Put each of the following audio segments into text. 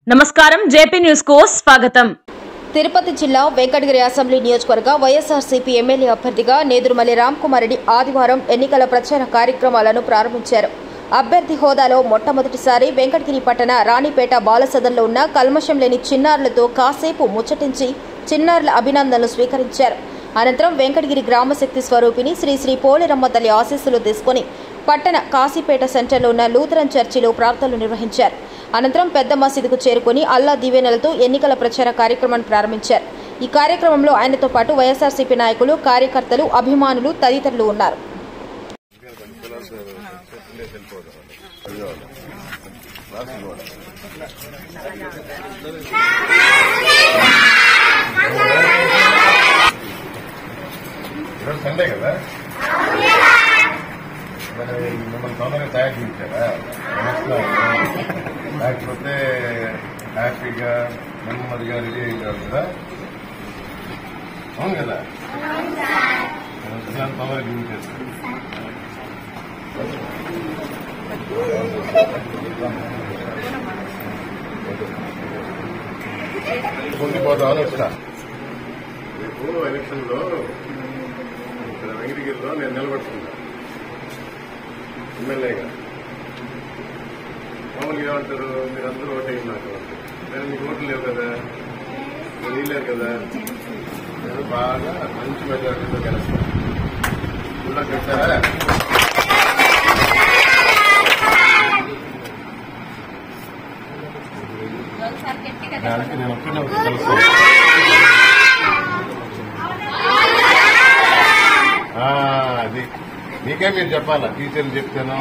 నమస్కారం JP news కు స్వాగతం। తిరుపతి జిల్లా వెంకటగిరి అసెంబ్లీ నియోజకవర్గ వైఎస్ఆర్సీపీ ఎమ్మెల్యే అభ్యర్థిగా నేదురుమల్లి రామ్కుమార్ రెడ్డి ఆదివారం ఎన్నికల ప్రచార కార్యక్రమాలను ప్రారంభించారు। అభ్యర్థి హోదాలో మొట్టమొదటిసారి వెంకటగిరి పట్టణ రాణిపేట బాలసదన్లో ఉన్న కల్మషం లేని చిన్నారులతో కాసేపు ముచ్చటించి చిన్నారుల అభినందనలు స్వీకరించారు। అనంతరం వెంకటగిరి గ్రామశక్తి స్వరూపిణి శ్రీ శ్రీ పోలేరమ్మ తల్లి ఆశీస్సులు తీసుకుని పట్టణ కాశీపేట సెంటర్లో ఉన్న లూథరన్ చర్చిలో ప్రార్థనలు నిర్వహించారు। అనంతరం పెద్ద మసీదుకు చేరుకుని అల్లా దీవెనలతో ఎన్నికల ప్రచార కార్యక్రమాన్ని ప్రారంభించారు। ఈ కార్యక్రమంలో ఆయనతో పాటు వైఎస్ఆర్సీపీ నాయకులు, కార్యకర్తలు, అభిమానులు తదితరులు ఉన్నారు। మిమ్మల్ని తొందరగా తయారు చేయించారా లేకపోతే హ్యాపీగా నెమ్మదిగా రెడీ అయ్యారు కదా? అవును కదా? తొందరగా చూపించేస్తాను పొందిపోతామని వచ్చా। రేపు ఎలక్షన్ లో ఇక్కడ వెంకటగిరిలో నేను నిలబడుతున్నా ఎమ్మెల్యేగా। మామూలుగా ఏమంటారు, మీరందరూ ఓటేయండి నాకు, నేను మీకు ఓట్లు లేవు కదా, నేను ఇవ్వలేరు కదా, నేను బాగా మంచి మెజారిటీతో గెలుస్తాను। కూడా గెలిచారా? దానికి నేను ఒక్కడే వచ్చి కలుస్తాను। అది మీకే మీరు చెప్పాలా, టీచర్లు చెప్తాను।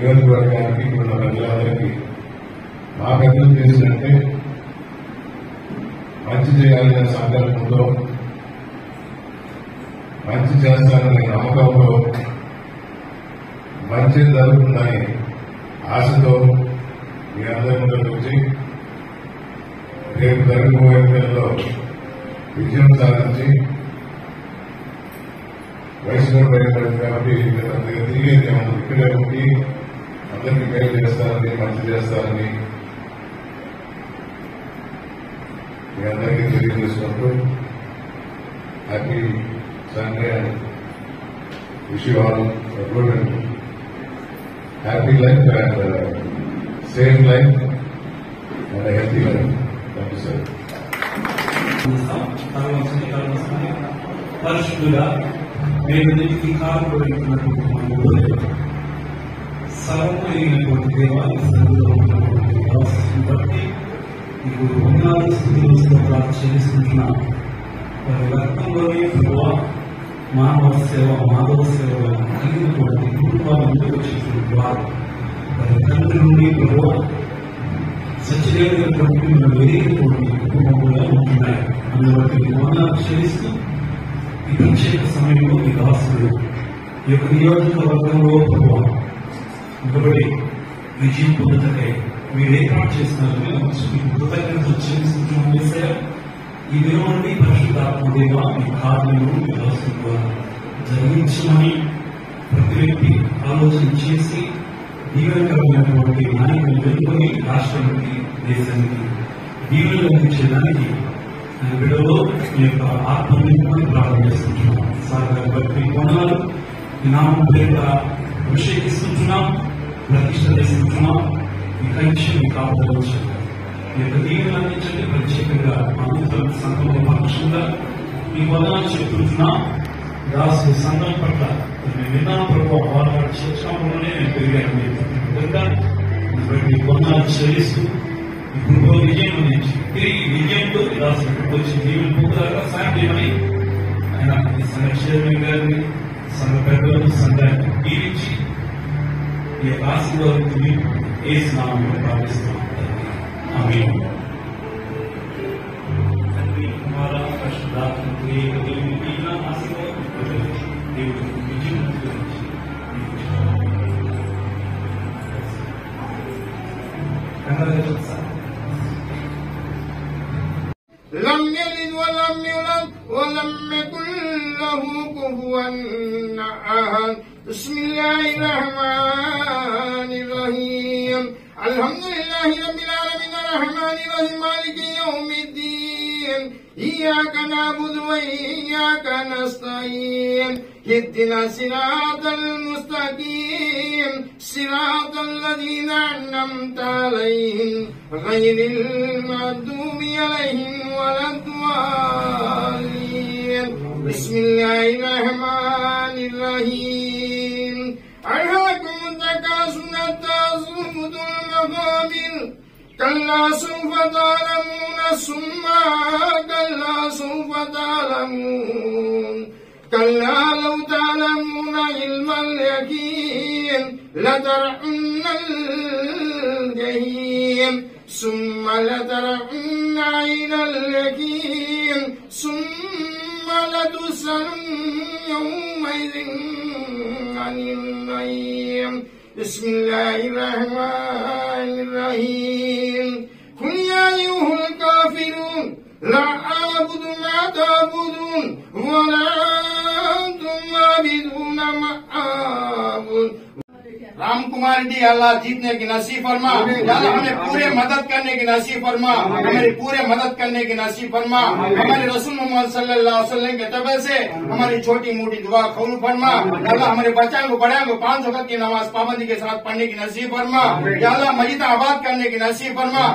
నియోజకవర్గానికి ఉన్న ప్రజలందరికీ మా పెద్దలు చేసినట్టే మంచి చేయాలనే సంకల్పంతో మంచి చేస్తాననే నమ్మకంతో మంచి జరుగుతుందని ఆశతో మీ అందరి ముందుకు వచ్చి రేపు జరగబోయే ఎన్నికల్లో విజయం సాధించి వైష్ణవ పడిపోయింది కాబట్టి తిరిగేది ఇక్కడే ఉండి అందరికీ మేలు చేస్తారని మంచి చేస్తారని మీ అందరికీ తెలియజేసుకుంటూ happy Sunday and wish you all good and happy life and safe life and healthy life. Thank you sir. పరిశుద్ధుగా వేదనికి కాపాడుతున్నటువంటి సర్వమైనటువంటి దేవాలయ సన్నిధిలో ఉన్నటువంటి వ్యవస్థను బట్టి మీకు పునాది స్థితిలో చెల్లిస్తున్న వారి రక్తంలోని ప్రభావ మానవ సేవ మాధవ సేవ కలిగినటువంటి కుటుంబాల ముందుకు వచ్చినటువంటి వారు వారి తండ్రి నుండి ప్రభావ సత్యమైనటువంటి వెలిగినటువంటి కుటుంబంలో ఉంటున్నాయి. అందుబట్టి పునాది చెల్లిస్తూ ఈ ప్రత్యేక సమయంలో ఈ దాసులు ఈ యొక్క నియోజకవర్గంలో ప్రభావ ఇంకొకటి విజయం పొందుటకై మీరు ఏర్పాటు చేస్తున్నారని మీకు కృతజ్ఞతలు చెల్లిస్తున్నాం. ఈ విలువని పరిశుద్ధాత్మదేవ మీ కార్యాలను మీ దాసుల ద్వారా జరిగించమని ప్రతి వ్యక్తి ఆలోచన చేసి దీవెనకరమైనటువంటి నాయకులు వెనుకొని రాష్ట్రానికి దేశానికి దీవెనలు అందించడానికి బిడ్డలో మీ యొక్క ఆత్మనిర్మాణం ప్రారంభం చేస్తున్నాం. సార్ బట్టి కొనాలు ఈ నామం పేద అభిషేకిస్తున్నాం, ప్రతిష్ట చేస్తున్నాం. ఈ కంచెం మీ కాపాడాల్సింది మీ యొక్క దీవెనలు అందించండి. ప్రత్యేకంగా అనంతరం సంఘంలో పక్షంగా మీ వందనాలు చెప్తున్నాం. రాసు సంఘం పట్ల నేను విన్నాను ప్రభావ వారు శిక్షణలోనే నేను పెరిగాను. మీ వందనాలు చెల్లిస్తూ ఇప్పుడు విజయం అందించి తిరిగి విజయంతో రాసు వచ్చి జీవన పొందాక సాయం చేయమని ఆయన సంఘ చైర్మన్ గారిని సంఘ పెద్దలను సంఘాన్ని దీవించి ఈ యొక్క ఆశీర్వాదాన్ని ఏసు నామములో ప్రార్థిస్తున్నాం. ఆమేన్. తండ్రి కుమార పరిశుద్ధాత్మ దేవుని ఆశీర్వాదం దేవుడు విజయం గురించి لم يلد ولم يولد ولم يكن له كفوا أحد. بسم الله الرحمن الرحيم. الحمد لله رب العالمين الرحمن الرحيم مالك يوم الدين. إياك نعبد وإياك نستعين. اهدنا الصراط المستقيم صراط الذين أنعمت عليهم غير المغضوب عليهم ولا الضالين. بسم الله الرحمن الرحيم. ألهاكم التكاثر حتى زرتم المقابر كلا سوف تعلمون ثم كلا سوف تعلمون كلا لو تعلمون علم اليقين لترون الجحيم ثم لترون عين اليقين ثم لتسألن يومئذ عن النعيم. بسم الله الرحمن الرحيم. قل يا أيها الكافرون لا أعبد ما تعبدون ولا أنتم عابدون ما أعبد. राम कुमार जी अल्लाह जीतने की नसीब फरमा, अल्लाह हमें पूरे मदद करने की नसीब फरमा, हमारी पूरे मदद करने की नसीब फरमा। हमारे रसूल मोहम्मद सल्लल्लाहु अलैहि वसल्लम के तबे से हमारी छोटी मोटी दुआ कबूल फरमा। अल्लाह हमारे बच्चों को बड़े को 5 वक्त की नमाज पाबंदी के साथ पढ़ने की नसीब फरमा। अल्लाह मस्जिद आबाद करने की नसीब फरमा।